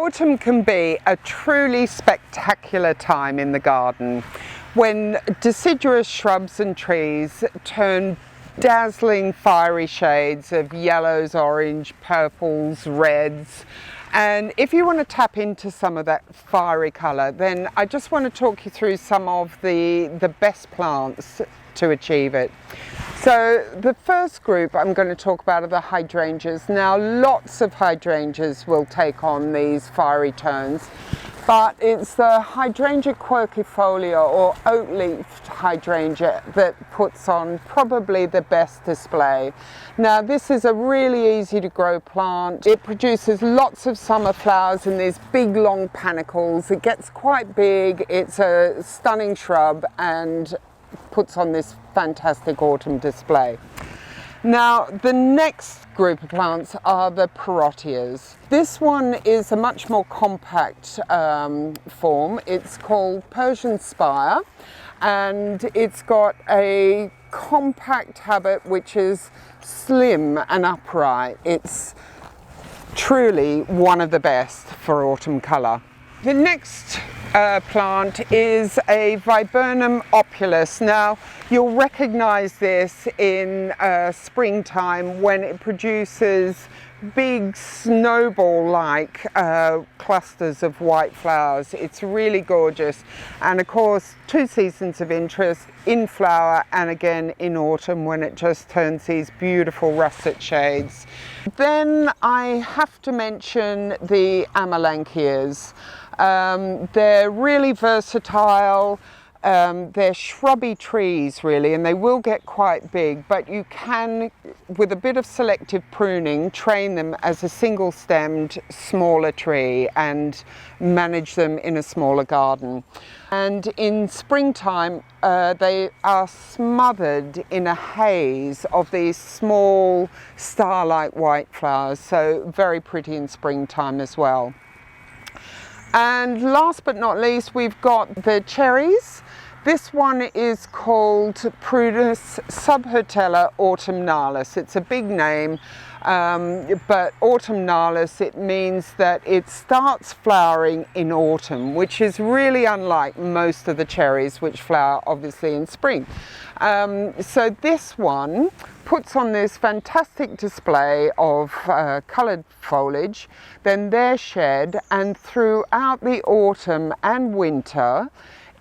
Autumn can be a truly spectacular time in the garden when deciduous shrubs and trees turn dazzling fiery shades of yellows, orange, purples, reds. And if you want to tap into some of that fiery colour, then I just want to talk you through some of the best plants to achieve it. So the first group I'm going to talk about are the hydrangeas. Now lots of hydrangeas will take on these fiery tones, but it's the hydrangea quercifolia or oak-leafed hydrangea that puts on probably the best display. Now this is a really easy to grow plant. It produces lots of summer flowers in these big long panicles. It gets quite big. It's a stunning shrub and puts on this fantastic autumn display. Now the next group of plants are the Paratias. This one is a much more compact form. It's called Persian Spire, and it's got a compact habit which is slim and upright. It's truly one of the best for autumn colour. The next plant is a Viburnum opulus. Now you'll recognise this in springtime when it produces big snowball-like clusters of white flowers. It's really gorgeous, and of course two seasons of interest: in flower and again in autumn when it just turns these beautiful russet shades. Then I have to mention the Amaryln. They're really versatile. They're shrubby trees really, and they will get quite big, but you can, with a bit of selective pruning, train them as a single stemmed smaller tree and manage them in a smaller garden. And in springtime they are smothered in a haze of these small star-like white flowers, so very pretty in springtime as well. And last but not least, we've got the cherries. This one is called Prunus subhortella autumnalis. It's a big name, but autumnalis, it means that it starts flowering in autumn, which is really unlike most of the cherries which flower obviously in spring. So this one puts on this fantastic display of coloured foliage, then they're shed, and throughout the autumn and winter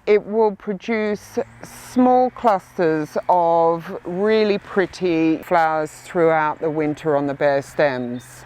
it will produce small clusters of really pretty flowers throughout the winter on the bare stems.